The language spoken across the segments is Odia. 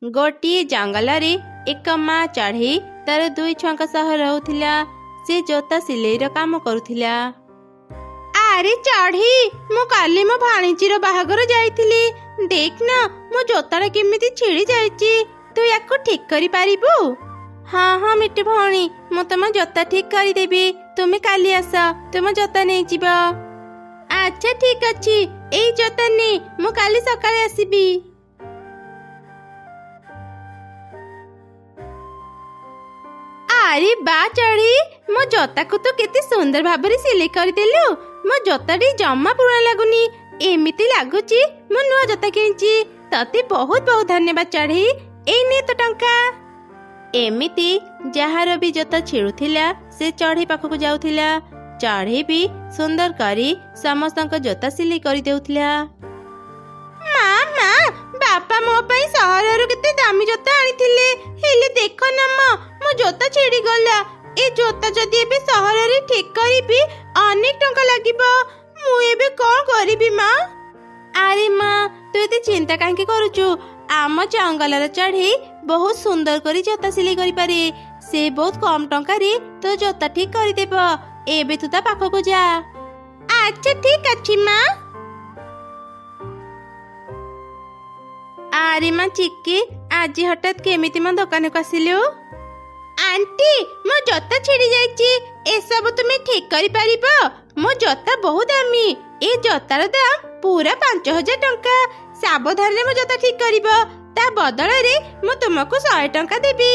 गोटे जंगल रे एक माँ चढ़ई तार दुई छुआ सह रहूला। से जोता सिलेईर काम करुथिला। अरे चढ़ी मु काली मो भाणीजीर बाहागर जाइथिली। देख ना मो जोताटा केमिति छिड़ी जाइछि। तू याको ठीक करि पारिबु? हाँ हाँ मिट्टी भौणी मु तुम जोता ठीक करिदेबी। तुमे काली आस तुम जोता नहीं जीव। अच्छा ठीक अछि एई जोता ने मु काली सकाळे आसीबी। अरे बा चढ़ी मो जोता को तो केते सुंदर भाबरे सिलाई करदेलु। मो जोताटी जम्मा पुराना लागुनी। एमिति लागुची मो नुआ जोता किनिची। तते बहुत बहुत धन्यवाद चढ़ी। एई ने तो टंका। एमिति जहार भी जोता छिड़ुथिला से चढ़ी पाखक जाउथिला। चढ़ी भी सुंदर करी समस्तक जोता सिलाई करि देउथिला। माँ माँ बापा मो पई सहररु केते दामी जोता आनिथिले। हेले देखो ना माँ मो जोता छिड़ी गला। ए जोता जदी एबे सहर रे ठीक करिबी अनेक टंका लागिबो। मु एबे कोन करिबी माँ? अरे माँ तू एते चिंता काहे करूचु? आम जंगल रे चढ़ी बहुत सुंदर करी जोता सिलाई करि पारे। से बहुत कम टंका रे तो जोता ठीक करि देबो। एबे तू ता पाखो को जा। अच्छा ठीक अछि माँ। अरे माँ चिक्की आज हठात केमिति मो दुकान को आसिलु? आंटी मो जोता छिड़ी जाइछि। ए सब तुमे ठीक करि पारिबो? मो जोता बहुत दामी। ए जोतार दाम पूरा 5000 टंका। सावधान रे मो जोता ठीक करिबो। ता बदल रे मो तुमको 100 टंका देबी।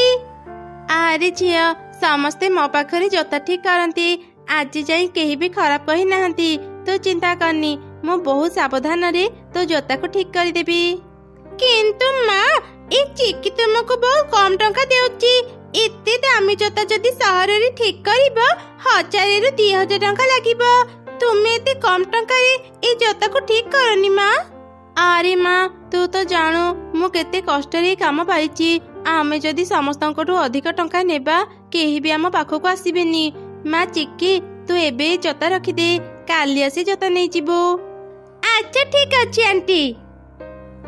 अरे झिया समस्ते मो पाखरे जोता ठीक करंती। आज जाई केही भी खराब कहि नाहंती। तो चिंता करनी मो बहुत सावधान रे तो जोता को ठीक करि देबी। किंतु माँ ए चिक्की तुमको बहुत कम टंका देउची। एते दामी जोता जदी सहर रे ठीक करिबो 1000 रु 2000 टंका लागिबो। तुमे एते कम टंका रे ए जोता को ठीक करनी माँ। अरे माँ तू तो जानो मु केते कष्ट रे काम पाइची। आमे जदी समस्तंकटू अधिक टंका नेबा केही भी आम पाखको आसीबेनी। माँ चिक्की तू एबे जोता रखी दे काली आसी जोता नै जीवो। अच्छा ठीक अछि आंटी।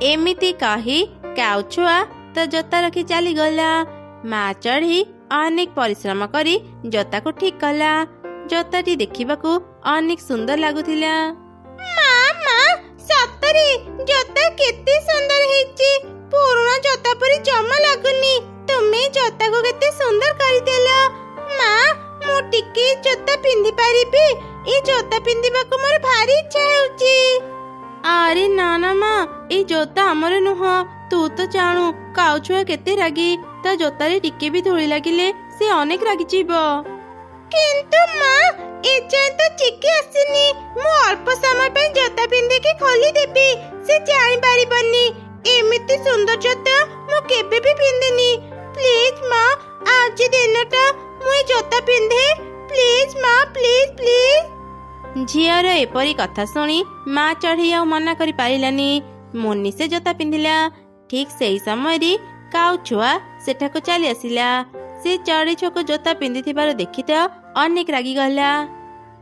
एमिति कही काउछुआ तो जोता रखी चली गला। माँ चढ़ी अनेक परिश्रम करी जोता को ठीक कला। जोताटी देखिबाकू अनेक सुंदर लागुथिला। माँ माँ सतरे जोता केते सुंदर हेची। पुराना जोता परी जमा लागुनी। तुमे जोता को केते सुंदर करि देला। माँ मु टिके जोता पिंधि पारिबी? ए जोता पिंधिबाकू मोर भारी इच्छा हेउची। अरे ना ना माँ ए जोता हमर नुह। तू तो जानू काउछुआ केते रागी। ता जोता रे टिके भी धूली लागिले से अनेक रागी जीवो। किंतु माँ ए जाय तो चिक्की आसीनी। मु अल्प समय पे जोता पिंधे के खोली देबी। से जानि पारिबनी। एमिति सुंदर जोता मु केबे भी पिंधेनी। प्लीज माँ आज दिनटा मु ए जोता पिंधे। प्लीज माँ प्लीज प्लीज। झियर एपरी कथा सुनी माँ चढ़ी आ मना करि पारिलानी। मुन्नी से जोता पिंधिला। ठीक सेही समय रे काउछुआ सेठाको चली आसिला। से चढ़ी छुआ जोता पिंधिथिबार देखि तो अनेक रागी गला।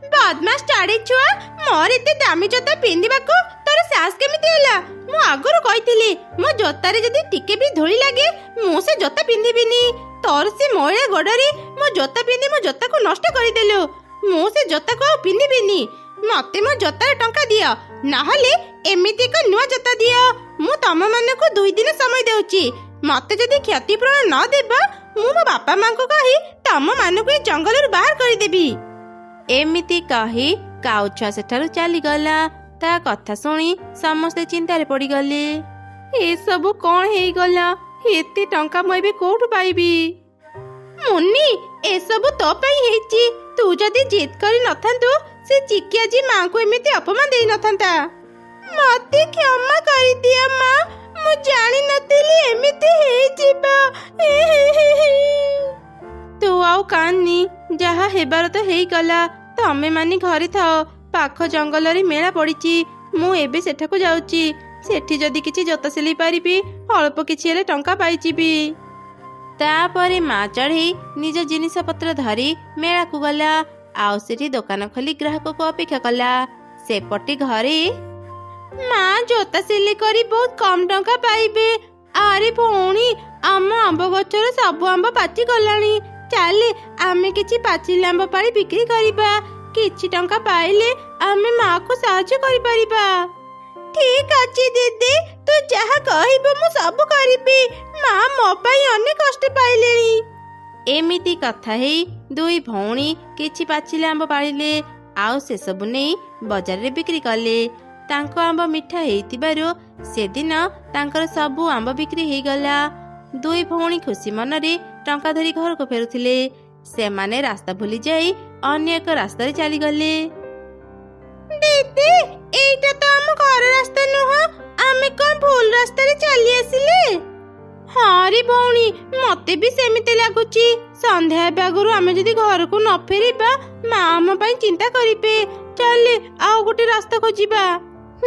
बदमाश चढ़ी छुआ मोर एते दामी जोता पिंधिबाकू तोर साहस केमिति होला? मु आगुरु कहिथिली मो जोता रे जदी टिके भी धूली लागे मु से जोता पिंधिबिनी। तोर से मोइला गोडरी मो जोता पिंधि मो जोता को नष्ट करि देलु। मु से जोता को पिंधिबिनी। मते मो जोता रे टंका दियो नहले एमिति को नुआ जोता दियो। मु तम माने को 2 दिन समय देउची। मते जदी क्षतिपूरण न देबा मु मो बापा मां को कहि तम माने को जंगल रे बाहर करि देबी। एमिति कहि काउछुआ सेठारु चली गला। ता कथा सुनी समस्ते चिंता रे पड़ी गले। ए सब कोन हेई गला? एते टंका मु एबे कोठु पाइबी? मुन्नी ए सब तो पई हेची। तू जदी जिद करि नथांतु से चिक्की आजी मां को एमिति अपमान देई नथांता। मते क्षमा करि दिया मां। मु जानि नथिली एमिति हेई जिबा। तू आउ कान्नी जहा हेबार तो हेई गला। तमे मानी घरे थाओ। पाख जंगल रे मेला पड़ीची। मु एबे सेठाको जाउची। सेठी जदी किछि जोता सिलाई पारिबी अल्प किछि हेले टंका पाइचिबी। तापरे माँ चढ़ी निज जिनिस पत्र धरी मेला को गला। आउ सेठी दुकान खोली ग्राहक को अपेक्षा कला। सेपटी घरे माँ जोता सिलाई करी बहुत कम टंका पाइबे। ଆରେ ଭଉଣୀ, ଆମ ଆମ୍ବ ଗଛର ସବୁ ଆମ୍ବ ପାଚି ଗଲାଣି। ଚାଲେ ଆମେ କିଛି ପାଚିଲା ଆମ୍ବ ପାରି ବିକ୍ରି କରିବା। କିଛି ଟଙ୍କା ପାଇଲେ ଆମେ ମାକୁ ସାହାଯ୍ୟ କରିପାରିବା। ଠିକ ଅଛି ଦିଦି, ତୁ ଯାହା କହିବୁ ମୁଁ ସବୁ କରିବି। ମା ମୋ ପାଇଁ ଅନେକ କଷ୍ଟ ପାଇଲେଣି। ଏମିତି କଥା ହେଇ ଦୁଇ ଭଉଣୀ କିଛି ପାଚିଲା ଆମ୍ବ ପାରିଲେ, ଆଉ ସେସବୁ ନେଇ ବଜାରରେ ବିକ୍ରି କଲେ। ତାଙ୍କ ଆମ୍ବ ମିଠା ହେଇଥିବାରୁ ସେଦିନ ତାଙ୍କର ସବୁ ଆମ୍ବ ବିକ୍ରି ହେଇଗଲା। ଦୁଇ ଭଉଣୀ ଖୁସି ମନରେ ଟଙ୍କା ଧରି ଘରକୁ ଫେରୁଥିଲେ। ସେମାନେ ରାସ୍ତା ଭୁଲି ଯାଇ ଅନ୍ୟ ଏକ ରାସ୍ତାରେ ଚାଲିଗଲେ। ଦିଦି, ଏଇଟା ତ ଆମ ଘର ରାସ୍ତା ନୁହଁ। ଆମେ କଣ ଭୁଲ ରାସ୍ତାରେ ଚାଲି ଆସିଲେ? ହଁ ରେ ଭଉଣୀ, ମତେ ବି ସେମିତି ଲାଗୁଛି। ସନ୍ଧ୍ୟା ହେବା ଆଗରୁ ଆମେ ଯଦି ଘରକୁ ନ ଫେରିବା, ମା ଆମ ପାଇଁ ଚିନ୍ତା କରିବେ। ଚାଲେ ଆଉ ଗୋଟେ ରାସ୍ତା ଖୋଜିବା।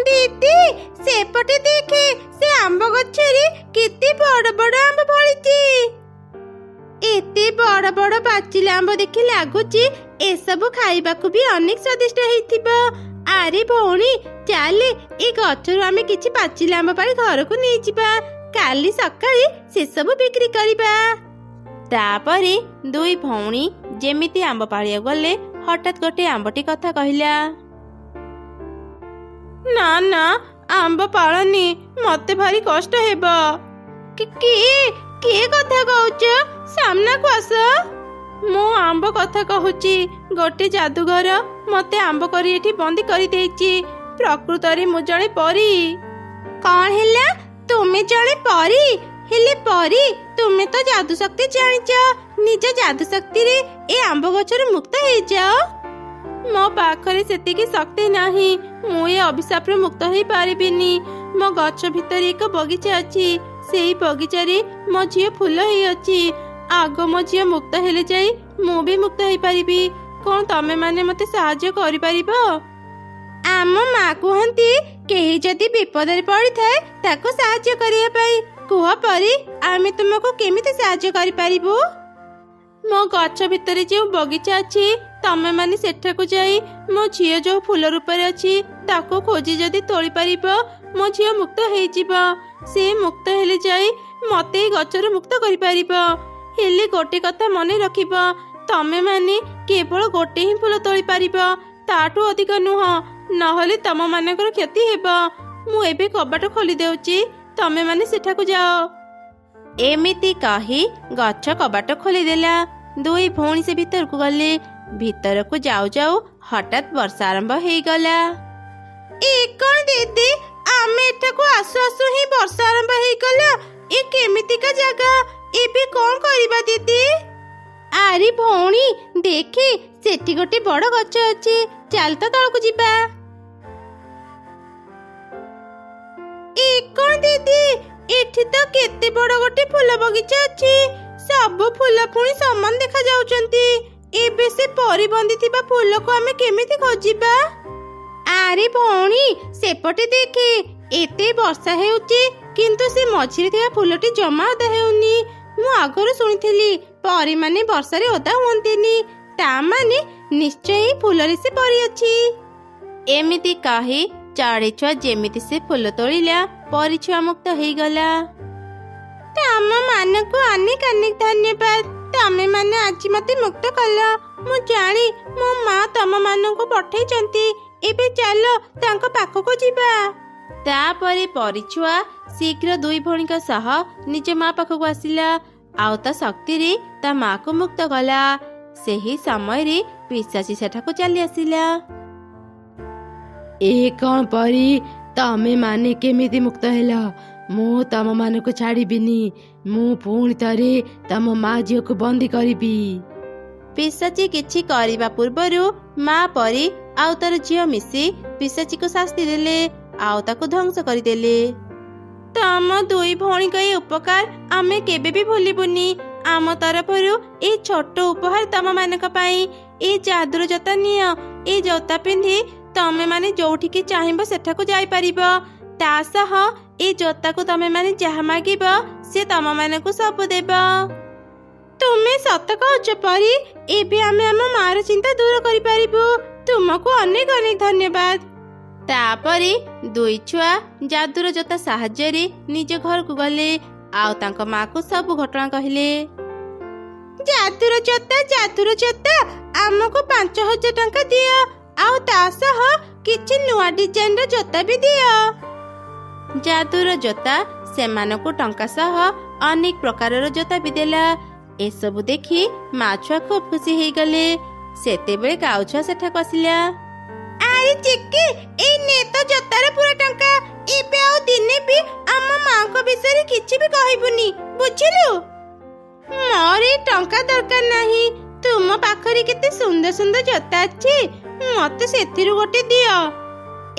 ଦିଦି, ସେପଟେ ଦେଖେ, ସେ ଆମ୍ବ ଗଛରେ କେତେ ବଡ ବଡ ଆମ୍ବ ଫଳିଛି। ଏତେ ବଡ ବଡ ପାଚିଲା ଆମ୍ବ ଦେଖି ଲାଗୁଛି ଏସବୁ ଖାଇବାକୁ ବି ଅନେକ ସ୍ୱାଦିଷ୍ଟ ହେଇଥିବ। ଆରେ ଭଉଣୀ, ଚାଲେ ଏ ଗଛରୁ ଆମେ କିଛି ପାଚିଲା ଆମ୍ବ ପାରି ଘରକୁ ନେଇଯିବା। କାଲି ସକାଳେ ସେସବୁ ବିକ୍ରି କରିବା। ତାପରେ ଦୁଇ ଭଉଣୀ ଯେମିତି ଆମ୍ବ ପାଳିବାକୁ ଗଲେ, ହଠାତ୍ ଗୋଟେ ଆମ୍ବଟି କଥା କହିଲା। ନା ନା, ଆମ୍ବ ପାଳନି, ମତେ ଭାରି କଷ୍ଟ ହେବ। କିଏ କଥା କହୁଛ? ସାମ୍ନାକୁ ଆସ। ମୁଁ ଆମ୍ବ କଥା କହୁଛି। ଗୋଟେ ଯାଦୁଘର ମତେ ଆମ୍ବ କରି ଏଠି ବନ୍ଦୀ କରିଦେଇଛି। ପ୍ରକୃତରେ ମୁଁ ଜଣେ ପରୀ। କଣ ହେଲା? ତୁମେ ଜଣେ ପରୀ? ହେଲେ ପରୀ, ତୁମେ ତ ଯାଦୁ ଶକ୍ତି ଜାଣିଛ। ନିଜ ଯାଦୁ ଶକ୍ତିରେ ଏ ଆମ୍ବ ଗଛରୁ ମୁକ୍ତ ହେଇଯାଅ। ମୋ ପାଖରେ ସେତିକି ଶକ୍ତି ନାହିଁ। ମୁଁ ଏ ଅଭିଶାପରୁ ମୁକ୍ତ ହେଇପାରିବିନି। ମୋ ଗଛ ଭିତରେ ଏକ ବଗିଚା ଅଛି। ସେଇ ବଗିଚାରେ ମୋ ଝିଅ ଫୁଲ ହେଇଅଛି। ଆଗ ମୋ ଝିଅ ମୁକ୍ତ ହେଲେ ଯାଇ ମୁଁ ବି ମୁକ୍ତ ହେଇପାରିବି। କଣ ତମେ ମାନେ ମତେ ସାହାଯ୍ୟ କରିପାରିବ? ଆମ ମା କୁହନ୍ତି, କେହି ଯଦି ବିପଦରେ ପଡିଥାଏ ତାକୁ ସାହାଯ୍ୟ କରିବା ପାଇଁ। କୁହ ପରୀ, ଆମେ ତୁମକୁ କେମିତି ସାହାଯ୍ୟ କରିପାରିବୁ? ମୋ ଗଛ ଭିତରେ ଯେଉଁ ବଗିଚା ଅଛି, ତମେ ମାନେ ସେଠାକୁ ଯାଇ ମୋ ଝିଅ ଯୋଉ ଫୁଲ ରୂପରେ ଅଛି ତାକୁ ଖୋଜି ଯଦି ତୋଳି ପାରିବ, ମୋ ଝିଅ ମୁକ୍ତ ହେଇଯିବ। ସେ ମୁକ୍ତ ହେଲେ ଯାଇ ମତେ ଏଇ ଗଛରୁ ମୁକ୍ତ କରିପାରିବ। ହେଲେ ଗୋଟେ କଥା ମନେ ରଖିବ, ତମେ ମାନେ କେବଳ ଗୋଟେ ହିଁ ଫୁଲ ତୋଳି ପାରିବ, ତାଠୁ ଅଧିକ ନୁହଁ, ନହେଲେ ତମ ମାନଙ୍କର କ୍ଷତି ହେବ। ମୁଁ ଏବେ କବାଟ ଖୋଲି ଦେଉଛି, ତମେ ମାନେ ସେଠାକୁ ଯାଅ। ଏମିତି କହି ଗଛ କବାଟ ଖୋଲିଦେଲା। ଦୁଇ ଭଉଣୀ ସେ ଭିତରକୁ ଗଲେ। ଭିତରକୁ ଯାଉ ଯାଉ ହଠାତ୍ ବର୍ଷା ଆରମ୍ଭ ହେଇଗଲା। ଏ କଣ ଦିଦି, ଆମେ ଏଠାକୁ ଆସୁ ଆସୁ ହିଁ ବର୍ଷା ଆରମ୍ଭ ହେଇଗଲା। ଏ କେମିତିକା ଜାଗା? ଏବେ କଣ କରିବା ଦିଦି? ଆରେ ଭଉଣୀ, ଦେଖେ ସେଠି ଗୋଟେ ବଡ ଗଛ ଅଛି। ଚାଲ ତ ତଳକୁ ଯିବା। ଏ କଣ ଦିଦି, ଏଠି ତ କେତେ ବଡ ଗୋଟେ ଫୁଲ ବଗିଚା ଅଛି। ସବୁ ଫୁଲ ପୁଣି ସମାନ ଦେଖା ଯାଉଛନ୍ତି। ଏବେ ସେ ପରିବନ୍ଦୀ ଥିବା ଫୁଲକୁ ଆମେ କେମିତି ଖୋଜିବା? ଆରେ ଭଉଣୀ, ସେପଟେ ଦେଖେ, ଏତେ ବର୍ଷା ହେଉଛି କିନ୍ତୁ ସେ ମଝିରେ ଥିବା ଫୁଲଟି ଜମା ଓଦା ହେଉନି। ମୁଁ ଆଗରୁ ଶୁଣିଥିଲି ପରୀମାନେ ବର୍ଷାରେ ଓଦା ହୁଅନ୍ତିନି। ତା ମାନେ ନିଶ୍ଚୟ ଫୁଲରେ ସେ ପରୀ ଅଛି। ଏମିତି କହି ଚଢ଼େଇ ଛୁଆ ଯେମିତି ସେ ଫୁଲ ତୋଳିଲା, ପରୀ ଛୁଆ ମୁକ୍ତ ହେଇଗଲା। ତମ ମାନଙ୍କୁ ଅନେକ ଅନେକ ଧନ୍ୟବାଦ। ତମେ ମାନେ ଆଜି ମତେ ମୁକ୍ତ କଲ। ମୁଁ ଜାଣି ମୋ ମା ତମ ମାନଙ୍କୁ ପଠେଇଛନ୍ତି। ଏବେ ଚାଲ ତାଙ୍କ ପାଖକୁ ଯିବା। ତାପରେ ପରିଛୁଆ ଶୀଘ୍ର ଦୁଇ ଭଉଣୀଙ୍କ ସହ ନିଜ ମା ପାଖକୁ ଆସିଲା, ଆଉ ତା ଶକ୍ତିରେ ତା ମାକୁ ମୁକ୍ତ କଲା। ସେହି ସମୟରେ ପିଶାଚୀ ସେଠାକୁ ଚାଲି ଆସିଲା। ଏ କଣ ପରୀ, ତମେ ମାନେ କେମିତି ମୁକ୍ତ ହେଲ? ମୁଁ ତମ ମାନଙ୍କୁ ଛାଡ଼ିବିନି। ମୁଁ ପୁଣି ଥରେ ତମ ମା ଝିଅକୁ ବନ୍ଦୀ କରିବି। ପିଶାଚୀ କିଛି କରିବା ପୂର୍ବରୁ ମା ପରୀ ଆଉ ତାର ଝିଅ ମିଶି ପିଶାଚୀକୁ ଶାସ୍ତି ଦେଲେ, ଆଉ ତାକୁ ଧ୍ୱଂସ କରିଦେଲେ। ତମ ଦୁଇ ଭଉଣୀଙ୍କ ଏ ଉପକାର ଆମେ କେବେ ବି ଭୁଲିବୁନି। ଆମ ତରଫରୁ ଏ ଛୋଟ ଉପହାର ତମ ମାନଙ୍କ ପାଇଁ। ଏ ଯାଦୁର ଜୋତା ନିଅ। ଏ ଜୋତା ପିନ୍ଧି ତମେ ମାନେ ଯୋଉଠିକି ଚାହିଁବ ସେଠାକୁ ଯାଇପାରିବ। ତା ସହ ଏ ଜୋତାକୁ ତମେ ମାନେ ଯାହା ମାଗିବ ସେ ତମ ମାନଙ୍କୁ ସବୁ ଦେବ। ତୁମେ ସତ କହୁଛ ପରୀ, ଏବେ ଆମେ ଆମ ମାର ଚିନ୍ତା ଦୂର କରିପାରିବୁ। ତୁମକୁ ଅନେକ ଅନେକ ଧନ୍ୟବାଦ। ତାପରେ ଦୁଇ ଛୁଆ ଯାଦୁର ଜୋତା ସାହାଯ୍ୟରେ ନିଜ ଘରକୁ ଗଲେ। ଆଉ ତାଙ୍କ ମାକୁ ସବୁ ଘଟଣା କହିଲେ। ଜାଦୁର ଜୋତା ଆମକୁ 5,000 ଟଙ୍କା ଦିଅ, ଆଉ ତା ସହ କିଛି ନୂଆ ଡିଜାଇନର ଜୋତା ବି ଦିଅ। ଜାଦୁର ଜୋତା ସେମାନଙ୍କୁ ଟଙ୍କା ସହ ଅନେକ ପ୍ରକାରର ଜୋତା ବି ଦେଲା। ଏସବୁ ଦେଖି ମା ଛୁଆ ଖୁବ୍ ଖୁସି ହେଇଗଲେ। ସେତେବେଳେ କାଉ ଛୁଆ ସେଠାକୁ ଆସିଲା। ଆରେ ଚିକି, ଏଇ ନେ ତ ଜୋତାର ପୁରା ଟଙ୍କା। ଏବେ ଆଉ ଦିନେ ବି ଆମ ମାଙ୍କ ବିଷୟରେ କିଛି ବି କହିବୁନି, ବୁଝିଲୁ? ମୋର ଏଇ ଟଙ୍କା ଦରକାର ନାହିଁ। ତୁମ ପାଖରେ କେତେ ସୁନ୍ଦର ସୁନ୍ଦର ଜୋତା ଅଛି, ମତେ ସେଥିରୁ ଗୋଟେ ଦିଅ।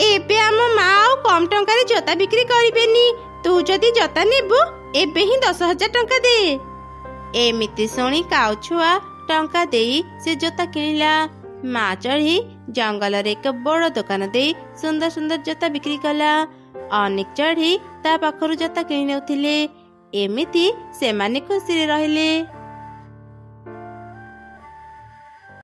ଏବେ ଆମ ମା ଆଉ କମ ଟଙ୍କାରେ ଜୋତା ବିକ୍ରି କରିବେନି। ତୁ ଯଦି ଜୋତା ନେବୁ ଏବେ ହିଁ 10,000 ଟଙ୍କା ଦେ। ଏମିତି ଶୁଣି କାଉ ଛୁଆ ଟଙ୍କା ଦେଇ ସେ ଜୋତା କିଣିଲା। ମା ଚଢ଼ି ଜଙ୍ଗଲରେ ଏକ ବଡ଼ ଦୋକାନ ଦେଇ ସୁନ୍ଦର ସୁନ୍ଦର ଜୋତା ବିକ୍ରି କଲା। ଅନେକ ଚଢ଼ି ତା ପାଖରୁ ଜୋତା କିଣି ନେଉଥିଲେ। ଏମିତି ସେମାନେ ଖୁସିରେ ରହିଲେ।